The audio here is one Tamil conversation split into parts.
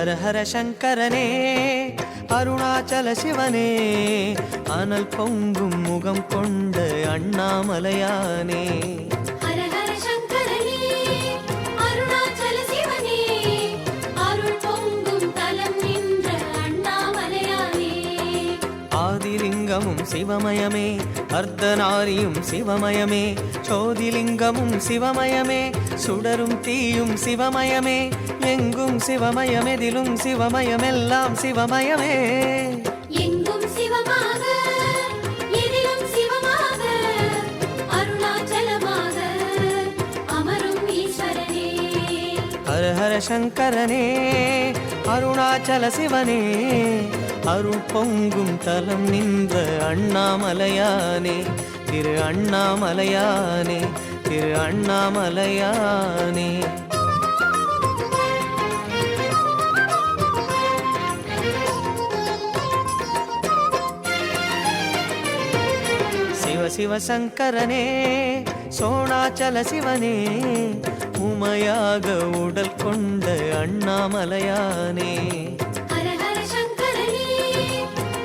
ஹர ஹர சங்கரனே அருணாச்சல சிவனே அனல் பொங்கும் முகம் கொண்ட அண்ணாமலையானே ஹர ஹர சங்கரனே அருணாச்சல சிவனே அருள் பொங்கும் தலம் நின்ற அண்ணாமலையானே ஆதிலிங்கமும் சிவமயமே அர்த்தநாரியும் சிவமயமே சோதிலிங்கமும் சிவமயமே சுடரும் தீயும் சிவமயமே எங்கும் சிவமயமெதிலும் சிவமயமெல்லாம் சிவமயமே எங்கும் சிவமாக எதிலும் சிவமாக அருணாச்சலமாக அமரும் ஈஸ்வரனே ஹர ஹர சங்கரனே அருணாச்சல சிவனே அருள் பொங்கும் தலம் நின்ற அண்ணாமலையானே திரு அண்ணாமலையானே திரு அண்ணாமலையானே சிவ சிவ சங்கரனே சோணாச்சல சிவனே உமையாக உடல் கொண்ட அண்ணாமலையானே ஹர ஹர சங்கரனே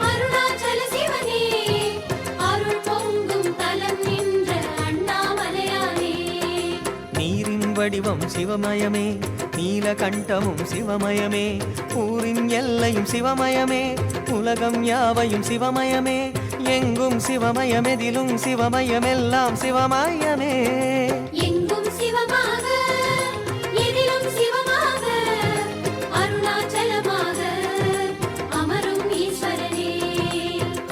அருணாச்சல சிவனே அருள் பொங்கும் தலம் நின்ற அண்ணாமலையானே நீரின் வடிவம் சிவமயமே நீலகண்டமும் சிவமயமே ஊரின் எல்லையும் சிவமயமே உலகம் யாவையும் சிவமயமே எங்கும் சிவமயமெதிலும் சிவமயமெல்லாம் சிவமயமே எங்கும் சிவமாக எதிலும் சிவமாக அருணாச்சலமாக அமரும் ஈஸ்வரனே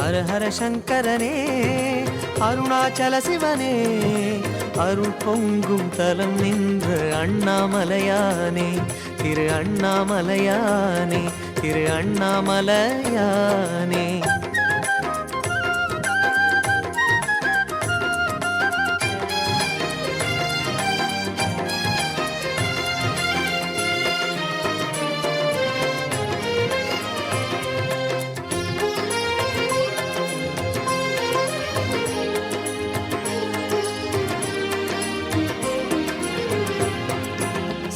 ஹர ஹர சங்கரனே அருணாச்சல சிவனே அருள் பொங்கும் தலம் நின்ற அண்ணாமலையானே திரு அண்ணாமலையானே திரு அண்ணாமலையானே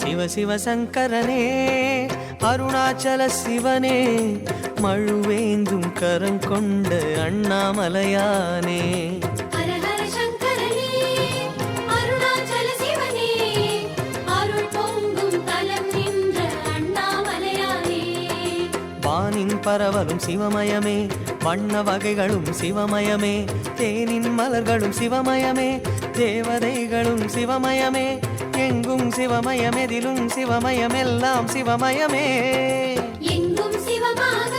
சிவ சிவ சங்கரனே அருணாச்சல சிவனே மழுவேந்தும் கரங்கொண்ட அண்ணாமலையானே ஹர ஹர சங்கரனே அருணாச்சல சிவனே அருள் பொங்கும் தலம் நின்ற அண்ணாமலையானே வானின் பரவலும் சிவமயமே வண்ண வகைகளும் சிவமயமே தேனின் மலர்களும் சிவமயமே தேவதைகளும் சிவமயமே எங்கும் சிவமயமெதிலும் சிவமயமெல்லாம் சிவமயமே எங்கும் சிவமாக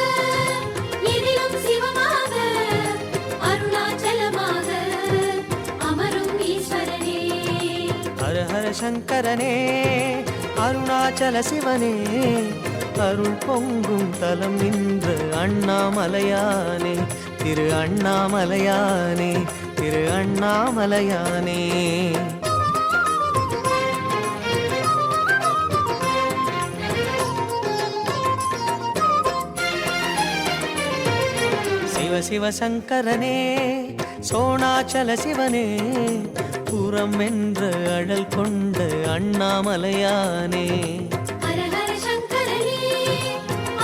எதிலும் சிவமாக அருணாச்சலமாக அமரும் ஈஸ்வரனே ஹர ஹர சங்கரனே அருணாச்சல சிவனே அருள் பொங்கும் தலம் நின்ற அண்ணாமலையானே திரு அண்ணாமலையானே திரு அண்ணாமலையானே சிவ சிவ சங்கரனே சோணாச்சல சிவனே புறம் என்ற அழல் கொண்ட அண்ணாமலையானே ஹர ஹர சங்கரனே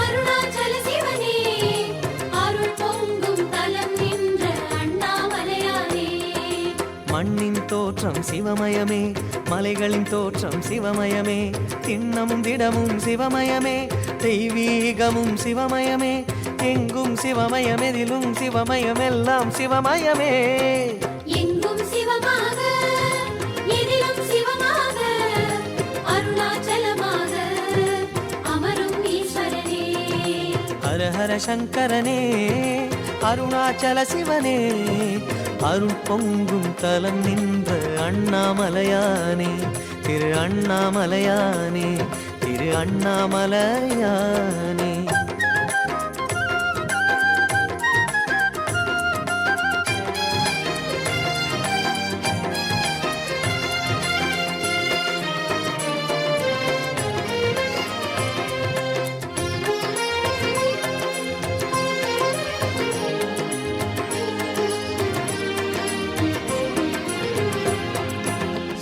அருணாச்சல சிவனே அருள் பொங்கும் தலம் நின்ற அண்ணாமலையானே மண்ணின் தோற்றம் சிவமயமே மலைகளின் தோற்றம் சிவமயமே திண்ணமும் திடமும் சிவமயமே தெய்வீகமும் சிவமயமே எங்கும் சிவமயமெதிலும் சிவமயமெல்லாம் சிவமயமே எங்கும் சிவமாக எதிலும் சிவமாக அருணாச்சலமாக அமரும் ஈஸ்வரனே ஹர ஹர சங்கரனே அருணாச்சல சிவனே அருள் பொங்கும் தலம் நின்ற அண்ணாமலையானே திரு அண்ணாமலையானே திரு அண்ணாமலையானே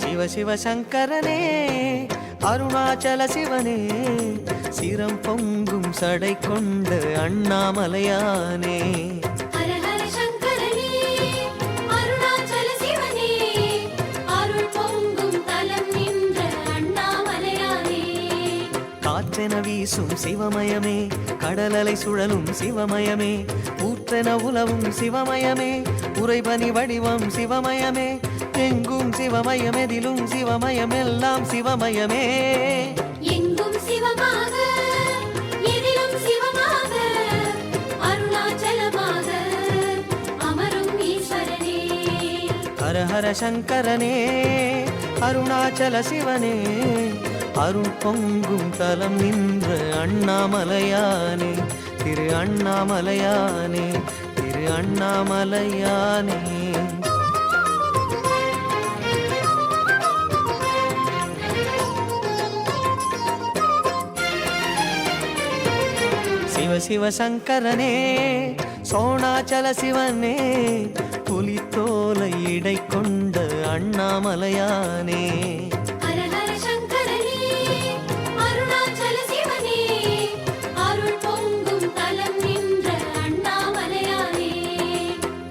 சிவ சிவ சங்கரனே அருணாச்சல சிவனே சிரம் பொங்கும் சடை கொண்ட அண்ணாமலையானே ஹர ஹர சங்கரனே அருணாச்சல சிவனே அருள் பொங்கும் தலம் நின்ற அண்ணாமலையானே காற்றென வீசும் சிவமயமே கடலலை சுழலும் சிவமயமே ஊற்றென உலவும் சிவமயமே உறைபனி வடிவம் சிவமயமே எங்கும் சிவமயம் எதிலும் சிவமயம் எல்லாம் சிவமயமே எங்கும் சிவமாக எதிலும் சிவமாக அருணாச்சலமாக அமரும் ஈஸ்வரனே ஹர ஹர சங்கரனே அருணாச்சல சிவனே அருள் பொங்கும் தலம் நின்ற அண்ணாமலையானே திரு அண்ணாமலையானே திரு அண்ணாமலையானே சிவ சிவ சங்கரனே சோணாச்சல சிவனே புலித்தோலை இடை கொண்ட அண்ணாமலையானே ஹர ஹர சங்கரனே அருணாச்சல சிவனே அருள் பொங்கும் தலம் நின்ற அண்ணாமலையானே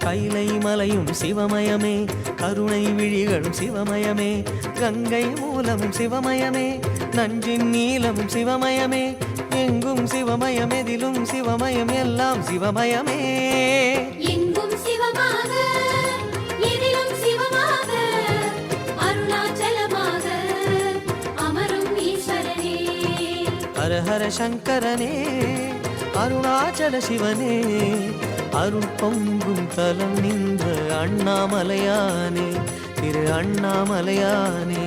கைலை மலையும் சிவமயமே கருணை விழிகளும் சிவமயமே கங்கை மூலமும் சிவமயமே நஞ்சின் நீலமும் சிவமயமே எங்கும் சிவமயம் எதிலும் சிவமயம் எல்லாம் சிவமயமே எங்கும் சிவமாக எதிலும் சிவமாக அருணாச்சலமாக அமரும் ஈஸ்வரனே ஹர ஹர சங்கரனே அருணாச்சல சிவனே அருள் பொங்கும் தலம் நின்ற அண்ணாமலையானே திரு அண்ணாமலையானே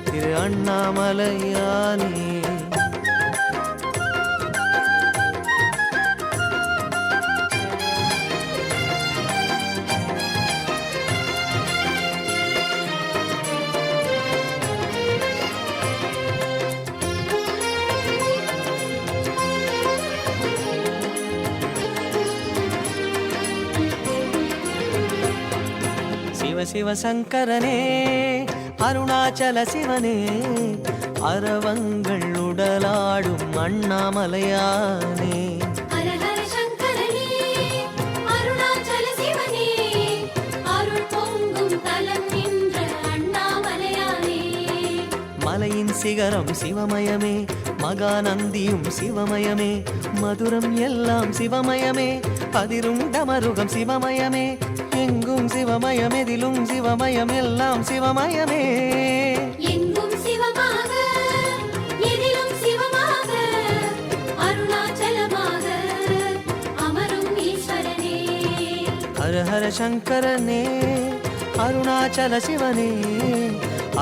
திரு அண்ணாமலையானே சிவ சிவ சங்கரனே அருணாச்சல சிவனே அரவங்கள் உடலாடும் அண்ணாமலையானே ஹர ஹர சங்கரனே அருணாச்சல சிவனே அருள் பொங்கும் தலம் நின்ற அண்ணாமலையானே மலையின் சிகரம் சிவமயமே மகாநந்தியும் சிவமயமே மதுரம் எல்லாம் சிவமயமே அதிரும் டமருகம் சிவமயமே எங்கும் சிவமயம் எதிலும் சிவமயம் எல்லாம் சிவமயமே எங்கும் சிவமாக எதிலும் சிவமாக அருணாச்சலமாக அமரும் ஈஸ்வரனே ஹர ஹர சங்கரனே அருணாச்சல சிவனே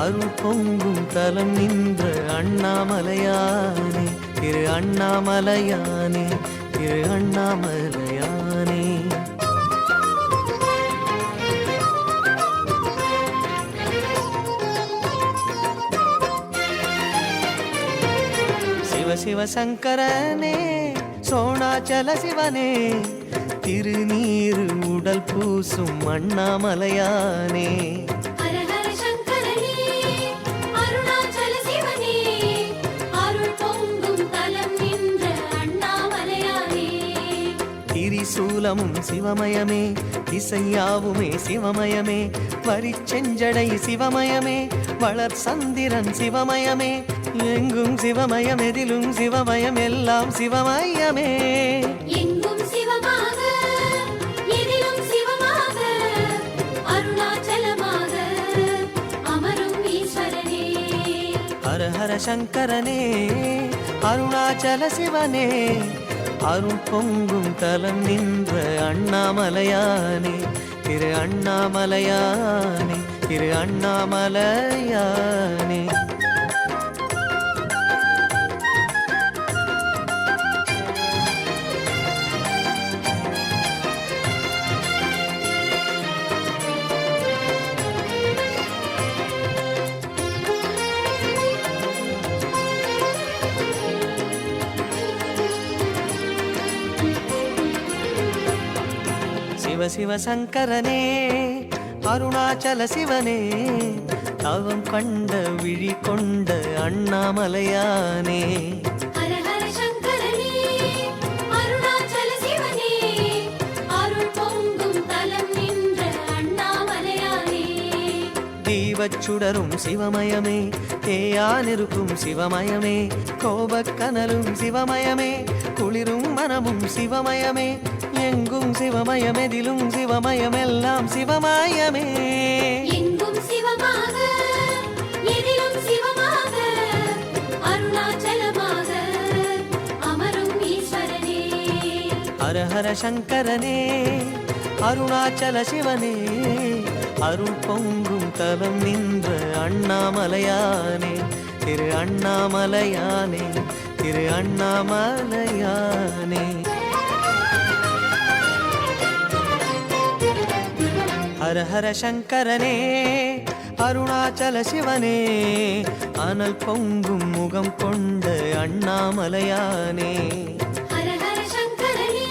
அருள் பொங்கும் தலம் நின்ற அண்ணாமலையானே திரு அண்ணாமலையானே திரு அண்ணாமலையானே சிவ சிவ சங்கரனே சோணாச்சல சிவனே திருநீரு உடல் பூசும் அண்ணாமலையானே ஹர ஹர சங்கரனே அருணாச்சல சிவனே அருள் பொங்கும் தலம் நின்ற அண்ணாமலையானே திரிசூலமும் சிவமயமே திசையாவுமே சிவமயமே வரிச்செஞ்சடை சிவமயமே வளர் சந்திரன் சிவமயமே எங்கும் சிவமயம் எதிலும் சிவமயம் எல்லாம் சிவமயமே எங்கும் சிவமாக எதிலும் சிவமாக அருணாச்சலமாக அமரும் ஈஸ்வரனே ஹர ஹர சங்கரனே அருணாச்சல சிவனே அருள் பொங்கும் தலம் நின்ற அண்ணாமலையானே திரு அண்ணாமலையானே திரு அண்ணாமலையானே சிவ சிவ சங்கரனே அருணாச்சல சிவனே தவம் கண்ட விழி கொண்ட அண்ணாமலையானே ஹர ஹர சங்கரனே தெய்வச் சுடரும் சிவமயமே, தேயானிருக்கும் சிவமயமே, கோபக்கனலும் சிவமயமே, குளிரும் மனமும் சிவமயமே, எங்கும் சிவமயமெதிலும் சிவமயமெல்லாம் சிவமயமே. எங்கும் சிவமாக, எதிலும் சிவமாக, அருணாச்சலமாக அமரும் ஈஸ்வரனே. ஹர ஹர சங்கரனே, அருணாச்சல சிவனே, அருள் பொங்கும் தலம் நின்ற அண்ணாமலையானே, திரு அண்ணாமலையானே, திரு அண்ணாமலையானே. ஹர ஹர சங்கரனே, அருணாச்சல சிவனே, அனல் பொங்கும் முகம் கொண்ட அண்ணாமலையானே. ஹர ஹர சங்கரனே,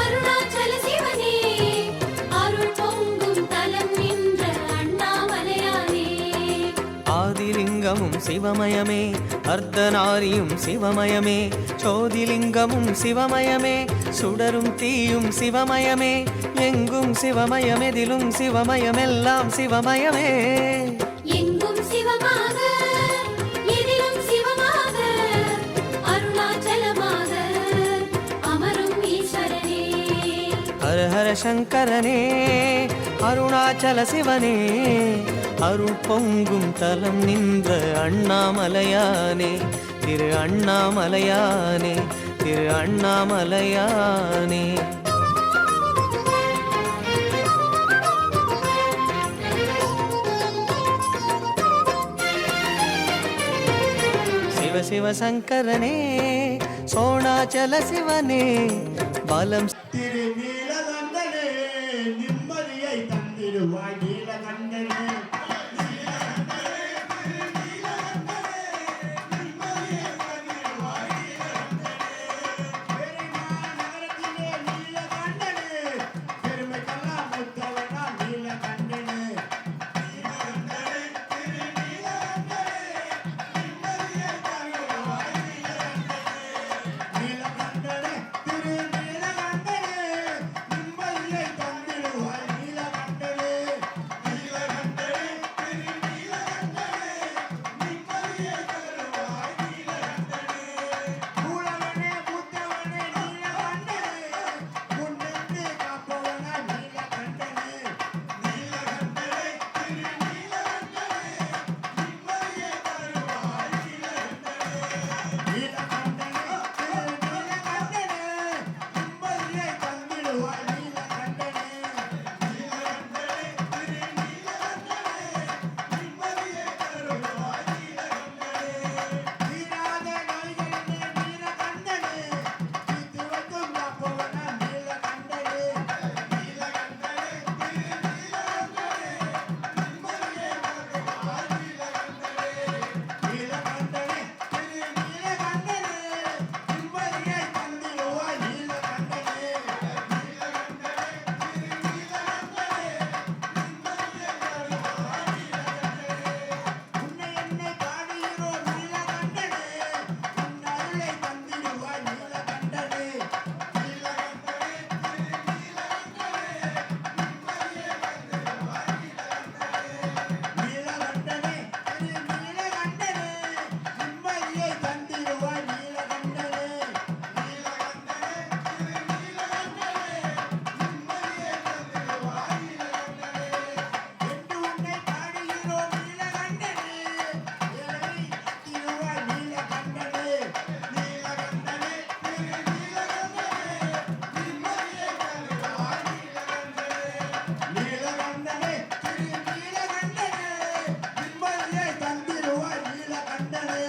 அருணாச்சல சிவனே, அருள் பொங்கும் தலம் நின்ற அண்ணாமலையானே. ஆதிலிங்கமும் சிவமயமே, அர்த்தநாரியும் சிவமயமே, சோதிலிங்கமும் சிவமயமே, சுடரும் தீயும் சிவமயமே, எங்கும் சிவமயமெதிலும் சிவமயமெல்லாம் சிவமயமே. எங்கும் சிவமாக, எதிலும் சிவமாக, அருணாச்சலமாக அமரும் ஈஸ்வரனே. ஹர ஹர சங்கரனே, அருணாச்சல சிவனே, அருள் பொங்கும் தலம் நின்ற அண்ணாமலையானே, திரு அண்ணாமலையானே, திரு அண்ணாமலையானே. சிவ சிவ சங்கரனே, சோணாச்சல சிவனே, பலம் திருநீலகண்டனே, நிம்மதியை தந்திடுவாய் நீலகண்டனே. பெருமாநகரத்திலே நீலகண்டனே, பெருமைக்கெல்லாம் முத்தவனா நீலகண்டனே. நீலகண்டனே, திருநீலகண்டனே, நிம்மதியை தந்திடுவாய் நீலகண்டனே. மூலவனே, புத்தவனே நீலகண்டனே, முன்னின்று காப்பவனா நீலகண்டனே. நீலகண்டனே, திருநீலகண்டனே, நிம்மதியை தந்திடுவாய் நீலகண்டனே. தீராத நோய்களிலே நீலகண்டனே, தீர்த்து வைக்கும் காப்பவனா நீலகண்டனே. நீலகண்டனே, திருநீலகண்டனே, நிம்மதியை தந்திடுவாய் நீலகண்டனே. உன்னை என்னை பாடுகிறோம் நீலகண்டனே, உன் அருளை தந்திடுவாய் நீலகண்டனே. நீலகண்டனே, திருநீலகண்டனே, நிம்மதியை தந்திடுவாய் நீலகண்டனே. என்று உன்னை பாடுகிறோம் நீலகண்டனே, இறைவனை தந்திடுவாய் நீலகண்டனே. நீலகண்டனே, நீலகண்டனே, திருநீலகண்டனே, நிம்மதியை தந்திடுவாய் நீலகண்டனே.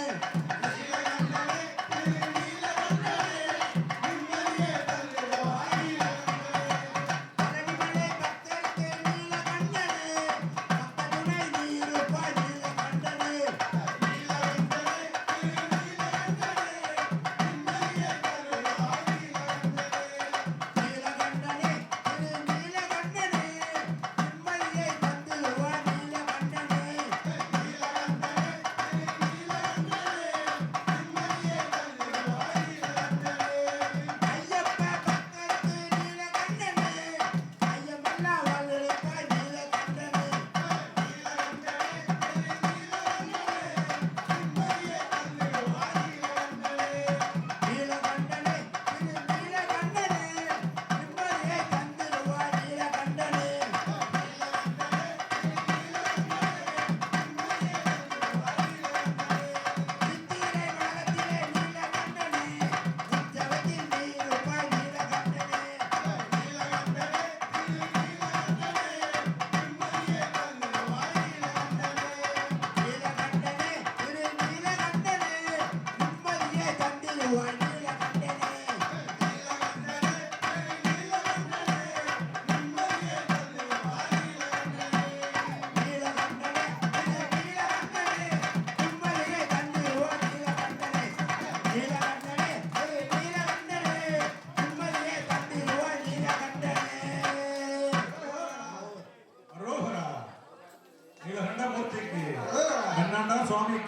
பழனிமலை பக்தருக்கு நீலகண்டனே, பக்த துணை நீ இருப்பாய் நீலகண்டனே. நீலகண்டனே, திருநீலகண்டனே,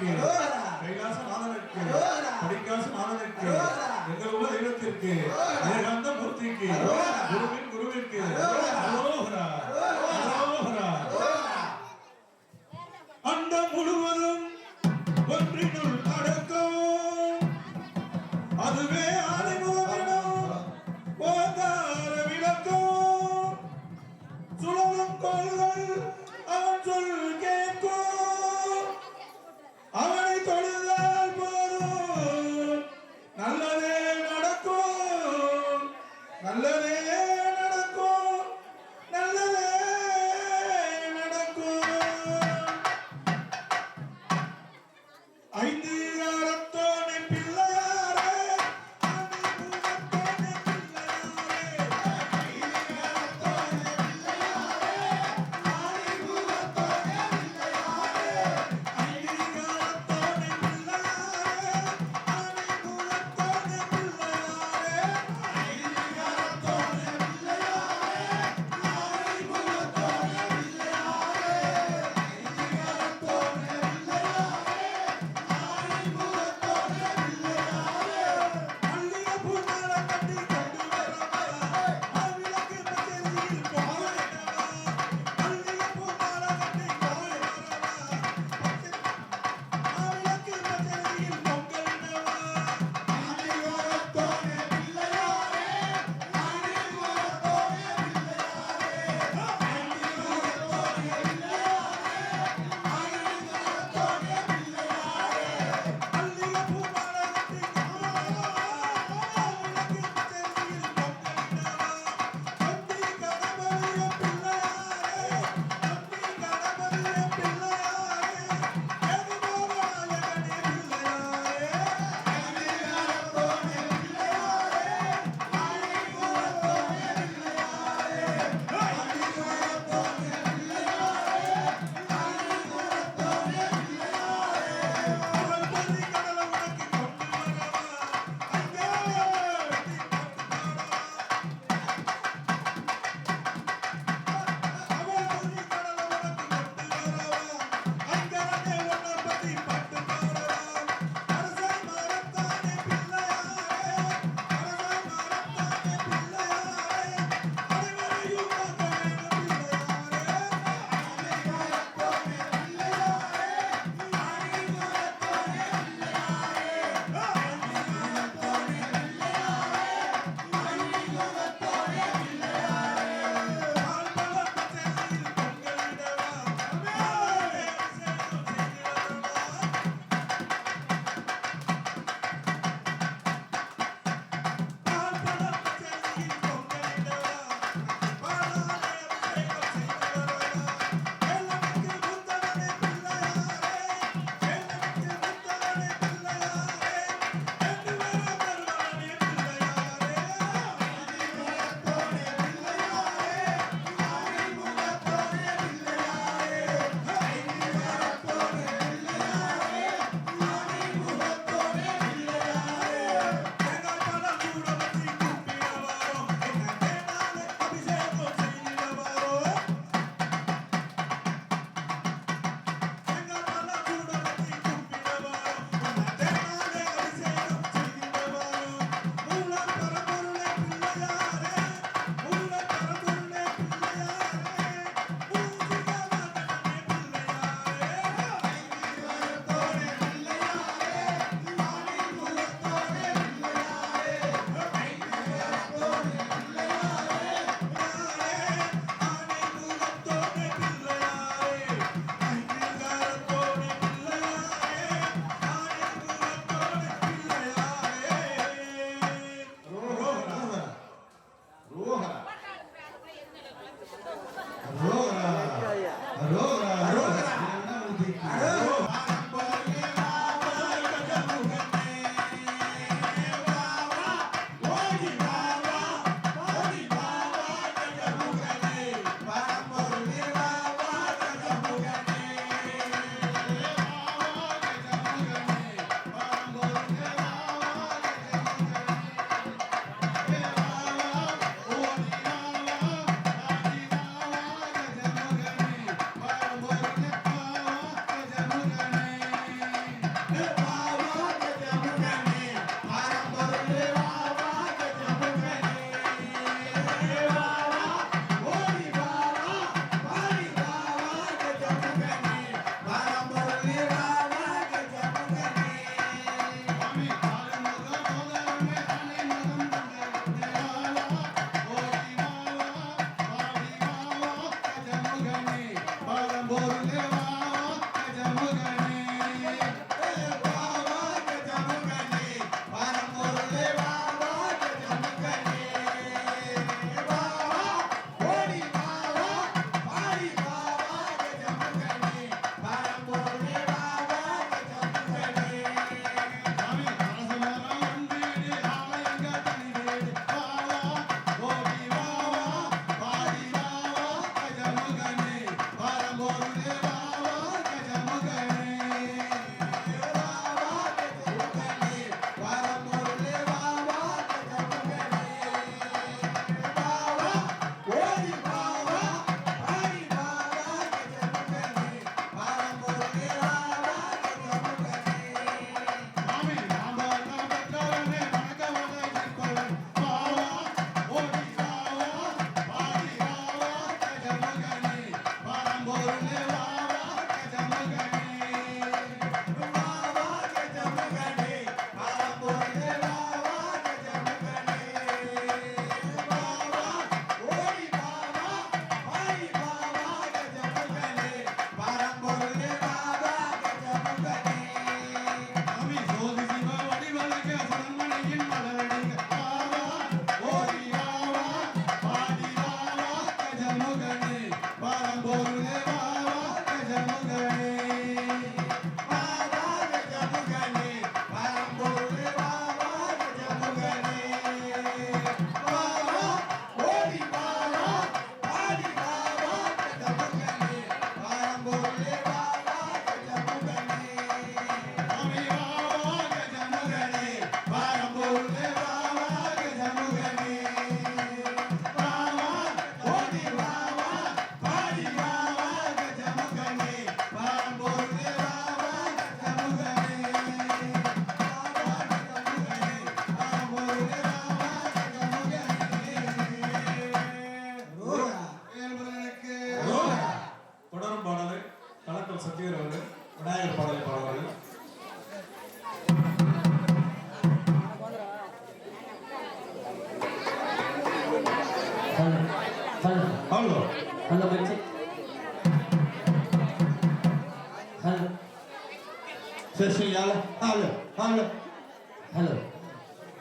சுவாமிக்கு கைலாசநாதனுக்கு படிக்காசநாதனுக்கு எங்கள் உள்ள தெய்வத்திற்கு ஏகாந்த மூர்த்திக்கு குருவின் குருவிற்கு அரோகரா அரோகரா. அண்டம் முழுவதும் ஒன்றினுள் அடக்கம் அதுவே ஆதிமுகமெனும் ஓங்கார விளக்கம். சுழலும் கோள்கள் அவன் சொல் கேட்கும் அவனை தொழுதால் போதும் நல்லதே நடக்கும் நல்லதே நடக்கும். கஜமுகனே பரம்பொருளே வாவா கஜமுகனே வாவா கஜமுகனே பரம்பொருளே வாவா கஜமுகனே வாவா ஓடி வாவா ஆடி வாவா கஜமுகனே பரம்பொருளே வாவா கஜமுகனே சாமி வாவா கஜமுகனே பரம்பொருளே வாவா கஜமுகனே வாவா ஓடி வாவா ஆடி வாவா கஜமுகனே பரம்பொருளே வாவா கஜமுகனே வாவா கஜமுகனே பரம்பொருளே வாவா கஜமுகனே தொடரும் பாடலை கலக்கம் சத்தியர் அவர்கள் விநாயகர் பாடலை பாடுவார்கள். हेलो ஹலோ हेलो बच्चे हेलो சரி ஹலோ ஹலோ ஹலோ हेलो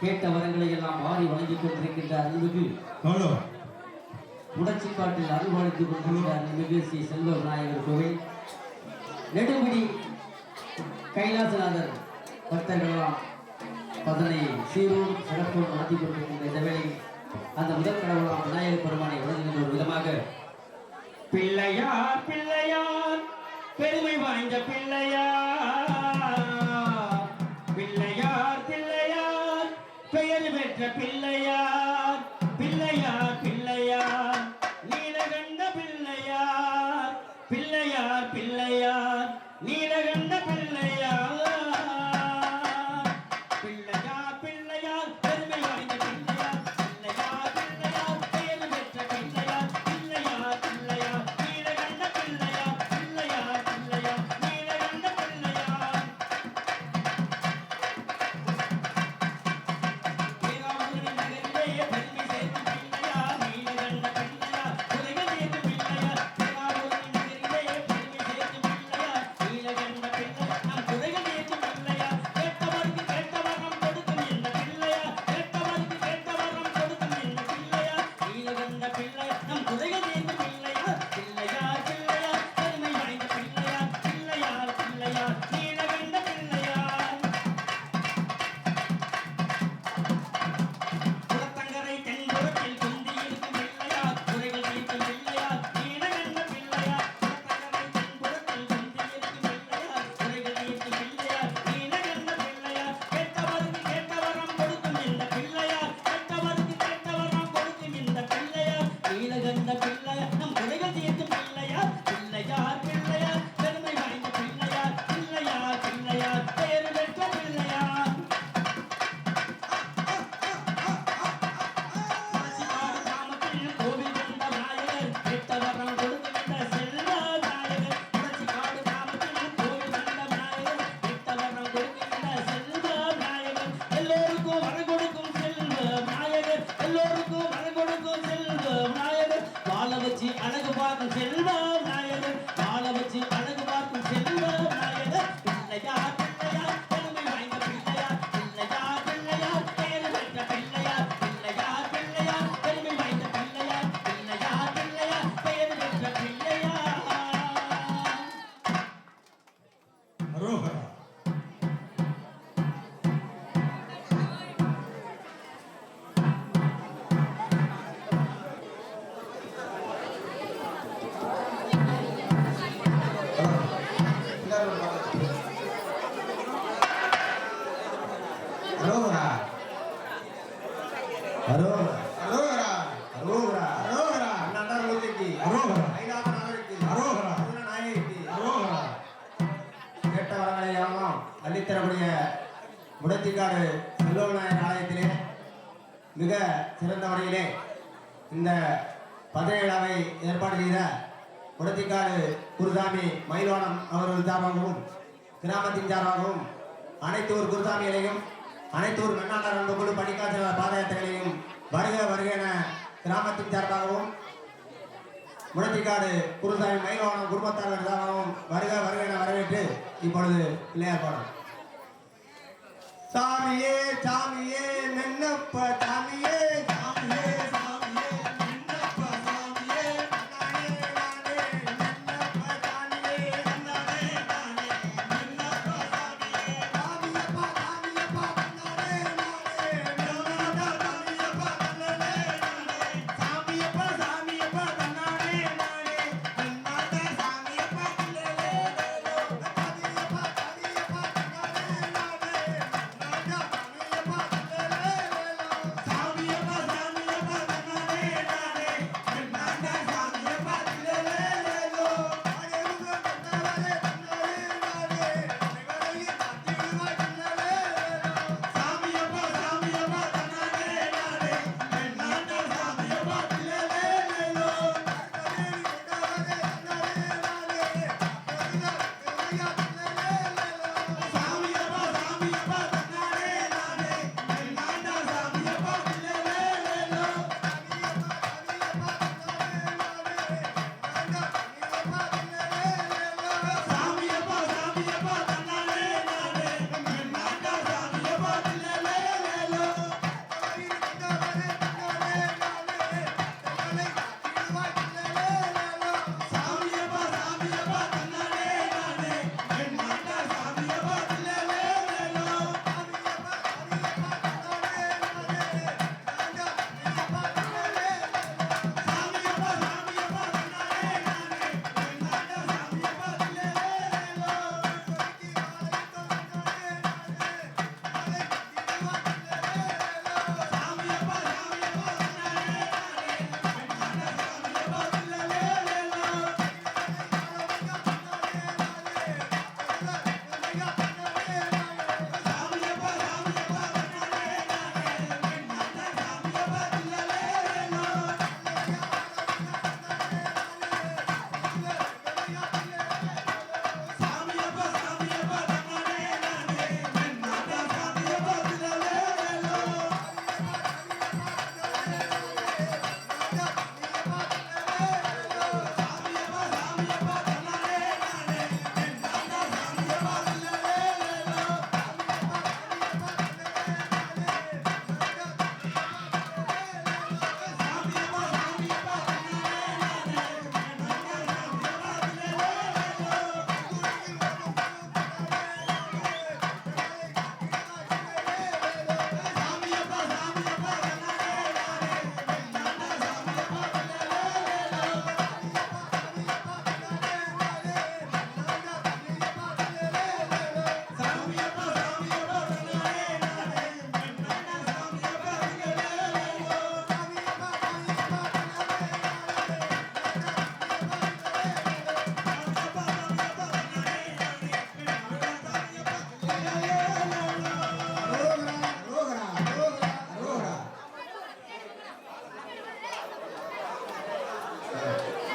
கேட்ட வரங்களை எல்லாம் மாறி வழங்கிக் கொண்டிருக்கின்ற அருள்மிகு ஹலோ உடச்சிக்காட்டில் அருள்வாழ்த்துக் கொண்டிருக்கின்ற அருள்மிகு ஸ்ரீ செல்வ விநாயகர் கோவில் நெடுமுடி கைலாசநாதர் பக்தர்களெல்லாம் அதனை சீரும் சிறப்போடு நடத்தி கொண்டிருக்கின்ற இந்த வேளையில் அந்த முதல் கடவுளாம் விநாயகர் பெருமானை வழங்குகின்ற ஒரு விதமாக பிள்ளையார் பிள்ளையார் பெருமை வாய்ந்த பிள்ளையார் பிள்ளையார் பிள்ளையார் பெயர் பெற்ற பிள்ளையார் பிள்ளையார் பிள்ளையார் நீலகண்ட பிள்ளையார் பிள்ளையார் பிள்ளையார் நீலகண்ட பிள்ளையார் பிள்ளையார் பிள்ளையார் பெருமை வாய்ந்த பிள்ளையார் பிள்ளையார் பிள்ளையார் பெயர் பெற்ற பிள்ளையார் பிள்ளையார் பிள்ளையார் நீலகண்ட பிள்ளையார் பிள்ளையார் பிள்ளையார் நீலகண்ட பிள்ளையார் பேராவூரின் நகரிலே பெருமை சேர்த்து பிள்ளையார் நீலகண்ட பிள்ளையார் உலகில் சேர்த்து பிள்ளையார் பேராவூரின் நகரிலே பெருமை சேர்த்து பிள்ளையார் நீலகண்ட பிள்ளையார் நம் உலகில் சேர்த்து பிள்ளையார் கேட்டவருக்கு கேட்ட வரம் கொடுக்கும் இந்த பிள்ளையார் கேட்டவருக்கு கேட்ட வரம் கொடுக்கும் இந்த பிள்ளையார் நீலகண்ட பிள்ளையார் நம் உலகில் சேர்த்து பிள்ளையார் பிள்ளையார் பிள்ளையார் பெருமை வாய்ந்த பிள்ளையார் பிள்ளையார் பிள்ளையார் நீலகண்ட பிள்ளையார் குளத்தங்கரை தென்புறத்தில் குந்தியிருக்கும் பிள்ளையார் குறைகள் தீர்க்கும் பிள்ளையார் நீலகண்ட பிள்ளையார் குளத்தங்கரை தென்புறத்தில் குந்தியிருக்கும் பிள்ளையார் குறைகள் தீர்க்கும் பிள்ளையார் நீலகண்ட பிள்ளையார் கேட்டவருக்கு கேட்ட வரம் கொடுக்கும் இந்த பிள்ளையார் கேட்டவருக்கு கேட்ட வரம் கொடுக்கும் இந்த பிள்ளையார் நீலகண்ட பிள்ளையார் நம் குறைகள் தீர்க்கும் பிள்ளையார் பிள்ளையார் பிள்ளையார் பெருமை வாய்ந்த பிள்ளையார் பிள்ளையார் பிள்ளையார் பெயர் பெற்ற பிள்ளையார் காடு கிராமத்தில் கோவில் கொண்ட நாயகர் கேட்ட வரம் கொடுக்கின்ற செல்வ நாயகர் காடு கிராமத்தில் கோவில் கொண்ட நாயகர் கேட்ட வரம் கொடுக்கின்ற செல்வ நாயகர் எல்லோருக்கும் வர கொடுக்கும் செல்வ நாயகர் எல்லோருக்கும் வர கொடுக்கும் செல்வ நாயகர் வாழ வச்சு அழகு பார்க்கும் செல்வ நாயகர் வாழ வச்சு அழகு பார்க்கும் செல்வ நாயகர் பிள்ளையார் பிள்ளையார் பெருமை வாய்ந்த பிள்ளையார் பிள்ளையார் பிள்ளையார் பெயர் பெற்ற பிள்ளையார் பிள்ளையார் பிள்ளையார் பெருமை வாய்ந்த பிள்ளையார் பிள்ளையார் பிள்ளையார் பெயர் பெற்ற பிள்ளையார் அரோகரா அரோகரா அரோகரா அரோகரா அரோகரா அரோகரா அண்ணா மூர்த்திக்கு அரோகரா ஐலாத நாகருக்கு அரோகரா அருண நாயகிக்கு அரோகரா கேட்ட வரங்களை எல்லாம் அள்ளித்தரக்கூடிய முடத்திக்காடு செல்வவிநாயகர் ஆலயத்திலே மிக சிறந்த முறையிலே இந்த பதவி விழாவை ஏற்பாடு செய்த முடத்திக்காடு குருசாமி மயில்வானம் அவர்கள் சார்பாகவும் கிராமத்தின் சார்பாகவும் அனைத்தூர் குருசாமிகளையும் அனைத்தூர் மன்னாண்டார் அன்பு குழு பணிக்காசல பாத யாத்திரைகளையும் வருக வருக என கிராமத்தின் சார்பாகவும் முடத்திக்காடு குருசாமி மயில்வானம் குடும்பத்தார்கள் சார்பாகவும் வருக வருக என வரவேற்று இப்பொழுது பிள்ளையார் பாடம். சாமியே சாமியே நன்னப்ப சாமியே சாமியே சாமியே நன்னப்ப சாமியே நானே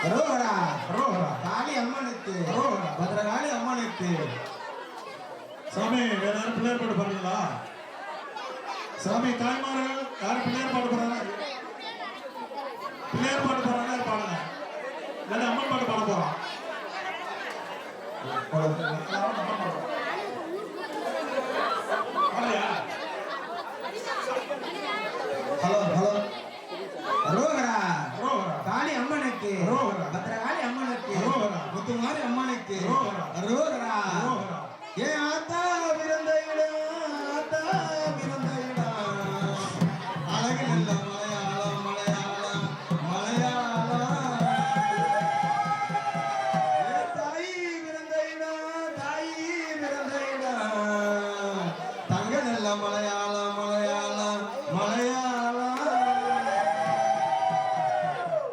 அரோகரா அரோகரா காளி அம்மனுக்கு அரோகரா பத்ரகாளி அம்மனுக்கு. சாமி வேற யாரும் பிள்ளையார் பாட்டு பாடுங்களா? சாமி தாய்மார்கள் யாரும் பிள்ளையார் பாட்டு பாடுறாங்க? பிள்ளையார் பாட்டு பாடுறாங்க பாடுங்க. இல்லைன்னா அம்மன் பாட்டு பாட போறோம். பாடலையா? ஹலோ ஹலோ அரோகரா அரோகரா காளி அம்மனுக்கு அரோகரா பத்ரகாளி அம்மனுக்கு அரோகரா முத்துமாரி அம்மனுக்கு அரோகரா அரோகரா. அரோகரா ஏன் ஆத்தா பிறந்த இடம் ஆத்தா பிறந்த இடம் அழகு நல்ல மலையாளம் மலையாளம் மலையாளம். ஏன் தாய் பிறந்த இடம் தாய் பிறந்த இடம் தங்க நல்ல மலையாளம் மலையாளம் மலையாளம்.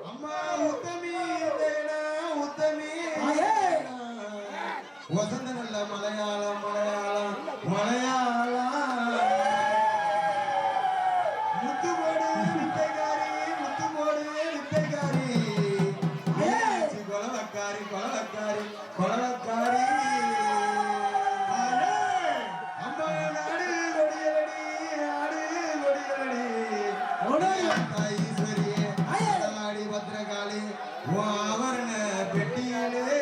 அம்மா உத்தமி இந்த இடம் உத்தமி வசந்த நல்ல மலையாளம் மலையாளம் மலையாளம். முத்துமோடு வித்தைக்காரி முத்துமோடு வித்தைக்காரி கொலவக்காரி கொலவக்காரி கொலவக்காரி. அம்மா நாடு கொடியலடி ஆடு கொடியலடி ஈஸ்வரியே அடலாடி பத்ரகாளி உன் ஆவரண பெட்டியிலே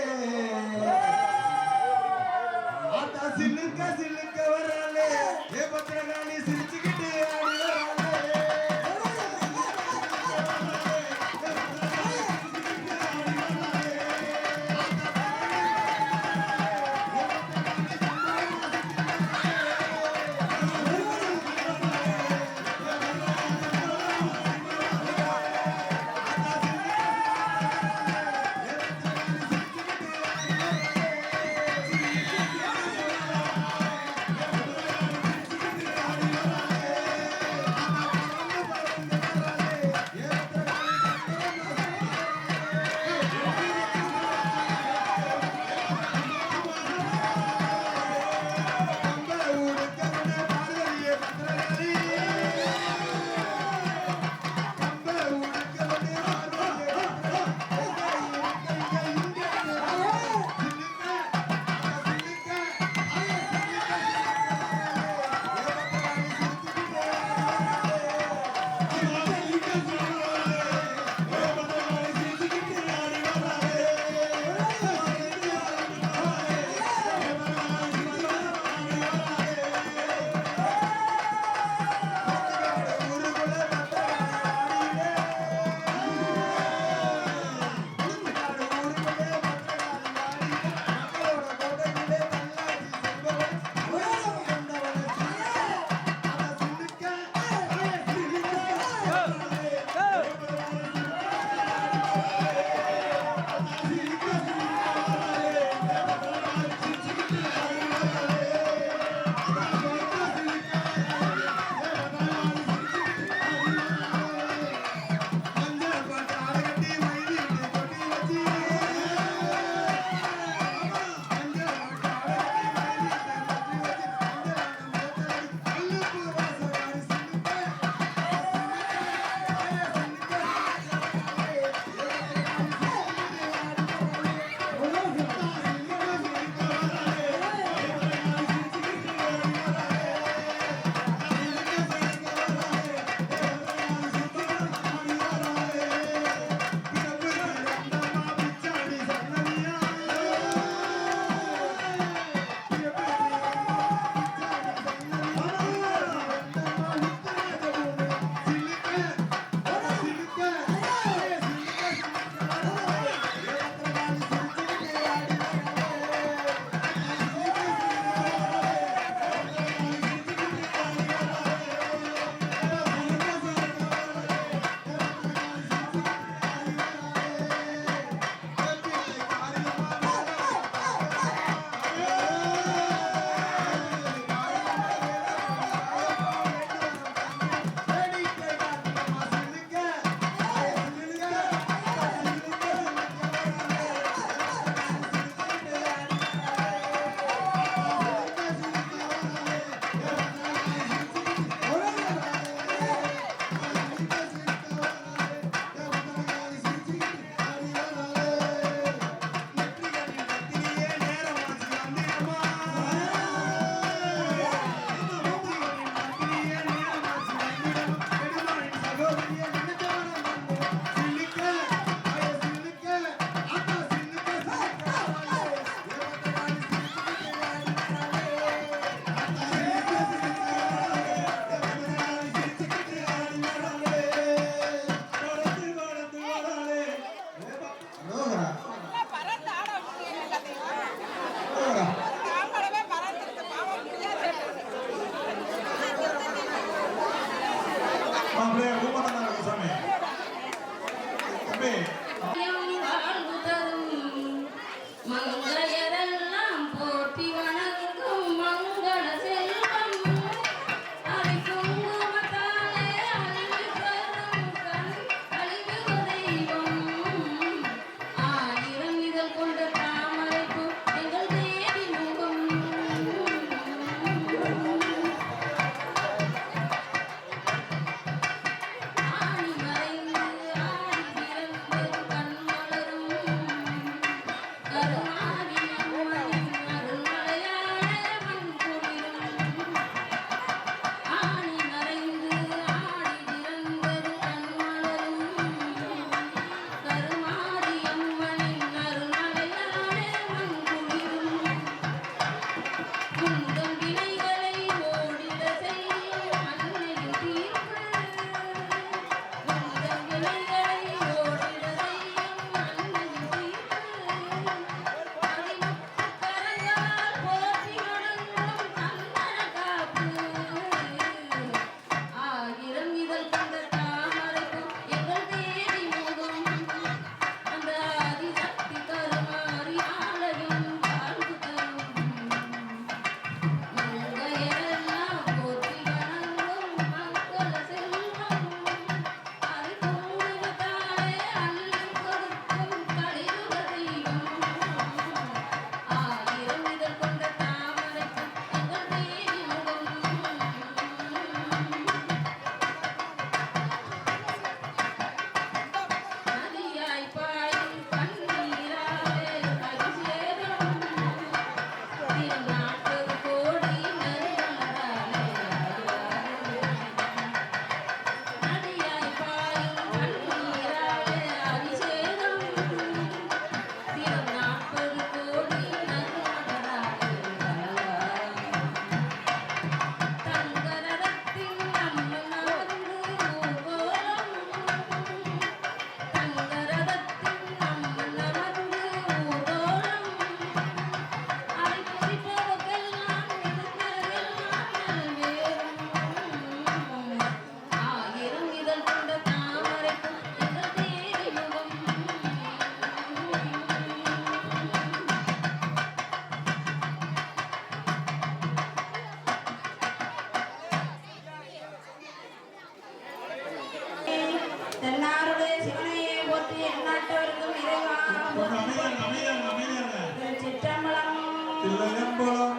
கொஞ்சம் அமைதியாங்க சிற்றம்பலம் தில்லையம்பலம்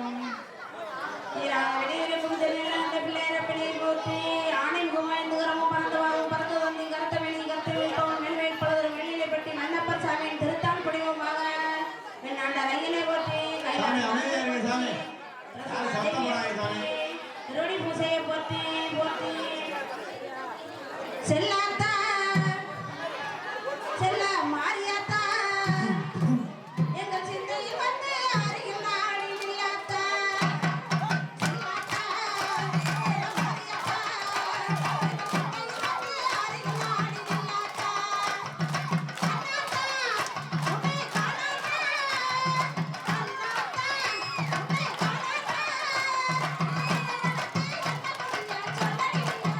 வெளியிருக்கும் தெரியல அந்த பிள்ளையரை பிள்ளை போற்றி ஆணையும் குமாய்ந்து கிரமும் பறந்து வாரும் பறந்து வந்து கருத்த வெளி கருத்து வைப்பவன் மெல் வைப்பவர் வெளியிலே பற்றி மன்னப்பர் சாமியின் திருத்தால் குடிவமாக என் ஆண்ட கையினை போற்றி சாமி அமைதியா இருங்க சாமி யாரும் சத்தம் போடாதீங்க சாமி திருடி பூசையை போற்றி போற்றி செல்லாத்தா செல்ல மாரியாத்தா எங்கள் சிந்தையில் வந்து அருகில் நாடி நில்லாத்தா செல்லாத்தா செல்ல மாரியாத்தா அருகில் நாடி நில்லாத்தா அண்ணாத்தா உன்னை காணாதா அண்ணாத்தா உன்னை காணாதா சொல்லடி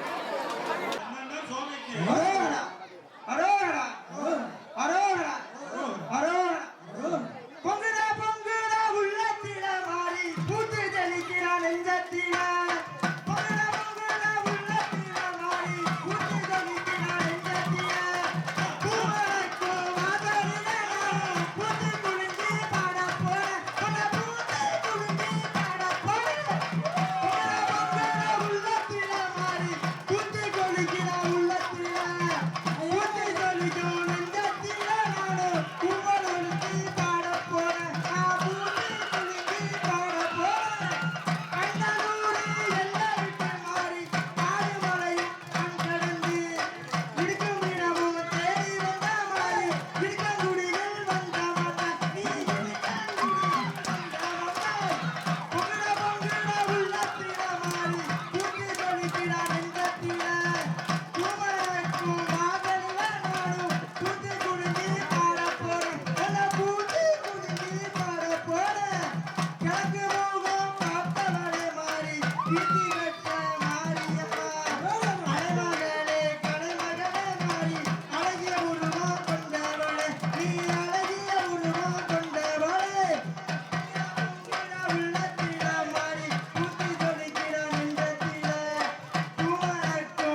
என்னன்னா சுவாமிக்கு அரோகரா அரோகரா அரோகரா அரோகரா பொங்குடா பொங்குடா உள்ளத்தில மாறி பூத்து தெளிக்கிறான் நெஞ்சத்தில பொங்குடா பொங்குடா உள்ளத்தில மாறி பூத்து தெளிக்கிறான் நெஞ்சத்தில பூவரக்கு வாதலில பூத்து குளிஞ்சி பாட போற உன்னை பூத்து குளிஞ்சி பாட போற பொங்குடா பொங்குடா உள்ளத்தில மாறி பூத்து கொளிக்கிறான் உள்ளத்தில பூத்து கொளிக்கும் நெஞ்சத்தில நானு பூவரக்கு பாட போறேன் நான் பூத்து குளிஞ்சி பாட போறேன் கண்டனூரி எல்லை விட்டு மாறி காடு மலையும் கண் கடந்து இருக்கும் இடமும் தேடி வந்த மாறி இருக்கங்குடிகள் வந்த மாட்டாய் நீ இருக்கங்குடிகள் வந்த மாட்டாய் பொங்குட பொங்குட உள்ளத்தில மாறி பூத்து கொளிக்கிறான் நெஞ்சத்தில பூவரக்கும் வாதலில நானும் பூத்து குளிஞ்சி பாட போறேன் எல்லாம் பூத்து குளிஞ்சி பாட போறேன் கிழக்கு மோகம் பார்த்தவளே மாறி வீட்டி கட்ட மாரியம்மா அலைமகளே கலைமகளே மாறி அழகிய உருவம் கொண்டவளே நீ அழகிய உருவம் கொண்டவளே உள்ளத்தில மாறி பூத்தி கொளிக்கிற நெஞ்சத்தில பூவரக்கும்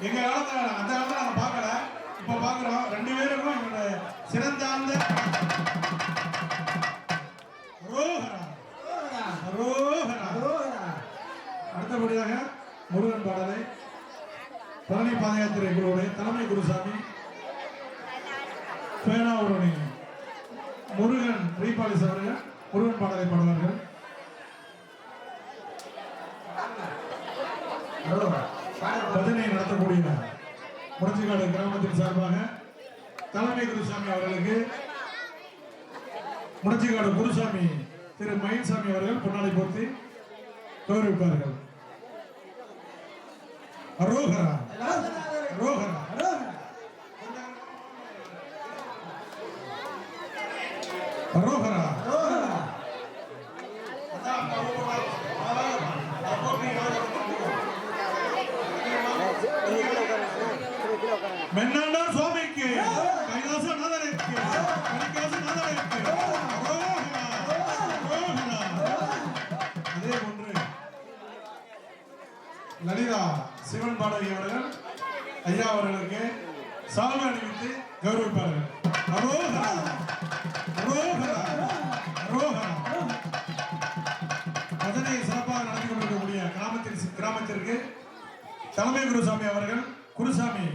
எங்க காலத்துல அந்த காலத்துல நாங்க பார்க்கல, இப்ப பார்க்கிறோம். 2 பேருக்கும் எங்களோட சிறந்தாழ்ந்த அரோகரா, அரோகரா. அடுத்தபடியாக முருகன் பாடலை பழனி பாத யாத்திரை குழுவுடைய தலைமை குருசாமி பேனாவூரணி முருகன் ரீபாலிஸ் அவர்கள் முருகன் பாடலை பாடுவார்கள். பஜனை நடத்தக்கூடிய முடச்சிக்காடு கிராமத்தின் சார்பாக தலைமை குருசாமி அவர்களுக்கு முடச்சிக்காடு குருசாமி திரு மயில்சாமி அவர்கள் பொன்னாடை போர்த்தி கௌரவிப்பார்கள். அரோகரா, அரோகரா. அரோகரா. மென்னாண்டா சுவாமிக்கு கைலாச நாதனுக்கு கணிகாச நாதனுக்கு அரோகரா, அரோகரா. அதே போன்று லலிதா சிவன் பாடகி அவர்கள் ஐயா அவர்களுக்கு சால்வை அணிவித்து கௌரவிப்பார்கள். அரோகரா, அரோகரா, அரோகரா. பஜனையை சிறப்பாக நடத்தி கொண்டிருக்கக்கூடிய கிராமத்திற்கு தலைமை குருசாமி அவர்கள் குருசாமி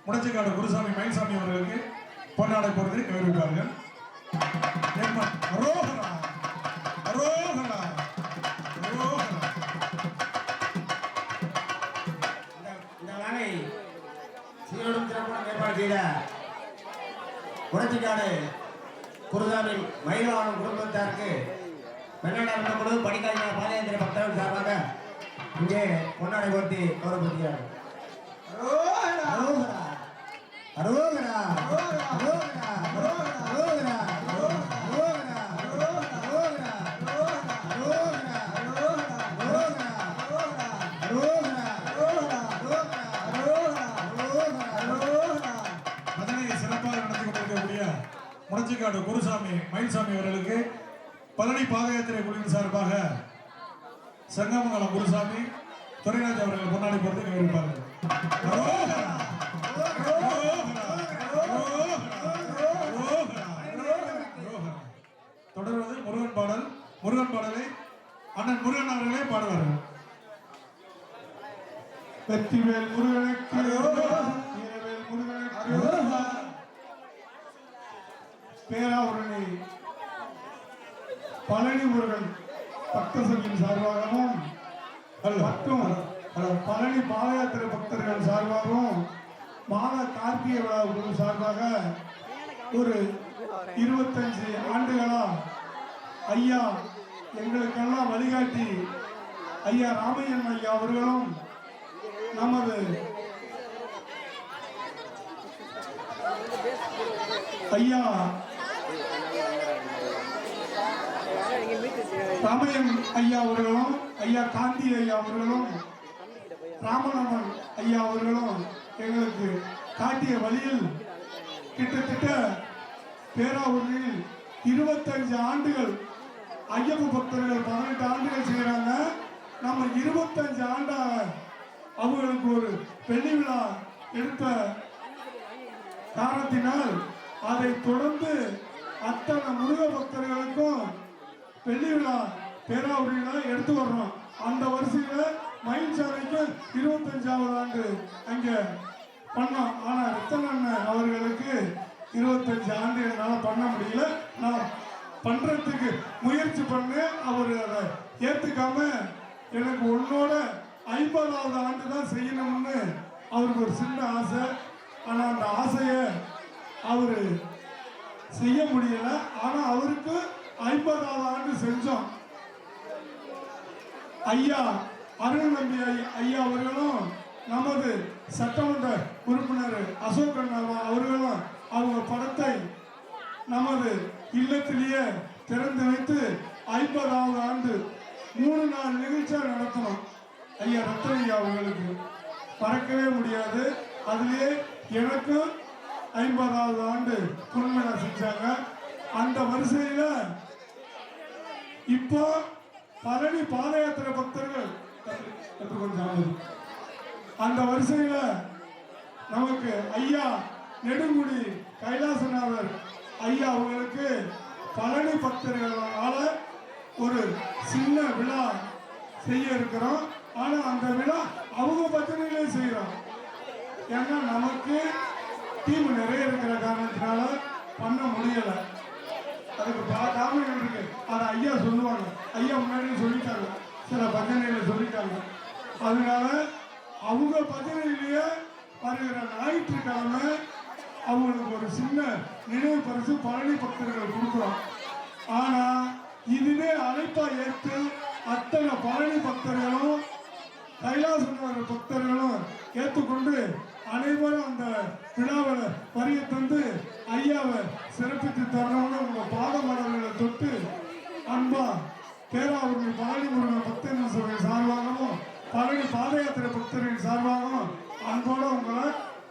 முடச்சிக்காடு குருசாமி மயில்சாமி அவர்களுக்கு பொன்னாடை போடுவதை கௌரவிப்பார்கள். அரோகரா, அரோகரா, அரோகரா. இந்த வேலை சீரோடும் சிறப்புடன் ஏற்பாடு செய்த முடச்சிக்காடு குருசாமி மயிலாளம் குடும்பத்தாருக்கு பெண்ணாட குழு படிக்காத பாதயாத்திரை பக்தர்கள் சார்பாக இங்கே பொன்னாடை போர்த்தி கௌரவப்படுகிறார். அரோகரா, அரோகரா, அரோகரா, அரோகரா, அரோகரா, அரோகரா, அரோகரா, பஜனையை சிறப்பாக நடத்தி கொண்டிருக்கக்கூடிய முடச்சிக்காடு குருசாமி மயில்சாமி அவர்களுக்கு பழனி பாத யாத்திரை குழுவின் சார்பாக சங்கமங்கலம் குருசாமி துரைராஜ் அவர்கள் பொன்னாடை போட்டு கௌரவிப்பார்கள். அரோகரா, அரோகரா, அரோகரா, அரோகரா. தொடர்வது முருகன் பாடல். முருகன் பாடலை அண்ணன் முருகன் அவர்களே பாடுவார்கள். வெற்றிவேல் முருகனுக்கு, வீரவேல் முருகனுக்கு, பேராவூரணி பழனி முருகன் பக்த சபையின் சார்பாகவும் மற்றும் பழனி பாதயாத்திரை பக்தர்கள் சார்பாகவும் மாத கார்த்திகை விழா குழு சார்பாக ஒரு 25 ஆண்டுகளா ஐயா எங்களுக்கெல்லாம் வழிகாட்டி ஐயா ராமையன் ஐயா அவர்களும் நமது ஐயா ராமையன் ஐயா அவர்களும் ஐயா காந்தி ஐயா அவர்களும் ராமநாதன் ஐயா அவர்களும் எங்களுக்கு காட்டிய வழியில் கிட்டத்தட்ட பேராவூரில் 25 ஆண்டுகள் ஐயப்ப பக்தர்கள் 18 ஆண்டுகள் செய்கிறாங்க. நம்ம 25 ஆண்டாக அவங்களுக்கு ஒரு வெள்ளி விழா எடுத்த காரணத்தினால் அதை தொடர்ந்து அத்தனை முருக பக்தர்களுக்கும் வெள்ளி விழா பேராவூரில் எடுத்து வர்றோம். அந்த வரிசையில மயில்சாமிக்கு 25வது ஆண்டு அங்க பண்ணோம். ஆனா ரத்தன அவர்களுக்கு 25 ஆண்டு என்னால பண்ண முடியல. நான் பண்றதுக்கு முயற்சி பண்ணு, அவர் அதை ஏத்துக்காம எனக்கு உன்னோட 50வது ஆண்டு தான் செய்யணும்னு அவருக்கு ஒரு சின்ன ஆசை. ஆனா அந்த ஆசையை அவரு செய்ய முடியல. ஆனா அவருக்கு 50வது ஆண்டு செஞ்சோம். ஐயா அருள் நம்பி ஐயா அவர்களும் நமது சட்டமன்ற உறுப்பினர் அசோகன் அவர்களும் அவங்க படத்தை நமது இல்லத்திலேயே திறந்து வைத்து 50வது ஆண்டு 3 நாள் நிகழ்ச்சியா நடத்தணும். ஐயா ரத்தனையா அவர்களுக்கு மறக்கவே முடியாது. அதுலயே எனக்கும் 50வது ஆண்டு பொன்மனை செஞ்சாங்க. அந்த வரிசையில இப்போ பழனி பாதயாத்திரை பக்தர்கள் கொஞ்சம் அந்த வரிசையில நமக்கு ஐயா நெடுங்குடி கைலாசநாதர் ஐயா அவங்களுக்கு பழனி பக்தர்களால ஒரு சின்ன விழா செய்ய இருக்கிறோம். ஆனா அந்த விழா அவங்க பத்திரிகையிலே செய்யறோம். ஏன்னா நமக்கு டீம் நிறைய இருக்கிற காரணத்தினால பண்ண முடியல. அதுக்கு காரணங்கள் இருக்கு. அதை ஐயா சொல்லுவாங்க. ஐயா முன்னாடியே சொல்லிட்டாங்க, சில பஜனையில சொல்லிட்டாங்க. அதனால அவங்க பஜனையிலேயே வருகிற ஞாயிற்றுக்கிழமை அவங்களுக்கு ஒரு சின்ன நினைவு பரிசு பழனி பக்தர்கள் கொடுக்குறோம். ஆனா இதுவே அழைப்பா ஏற்று அத்தனை பழனி பக்தர்களும் கைலாசநாதர் பக்தர்களும் ஏற்றுக்கொண்டு அனைவரும் அந்த விழாவில் வரிய தந்து ஐயாவை சிறப்பித்து தரணும்னு உங்க பாத மலர்களை தொட்டு அன்பா பேராவூரணி பழனி முருகன் பக்தர்கள் சபை சார்பாகவும் பழனி பாத யாத்திரை பக்தர்களின் சார்பாகவும் அன்போட உங்களை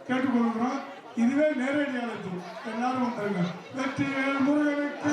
கேட்டுக்கொள்கிறோம். இதுவே நேரடி அழைப்பு. எல்லாரும் வந்துருங்க. வெற்றிவேல் முருகனுக்கு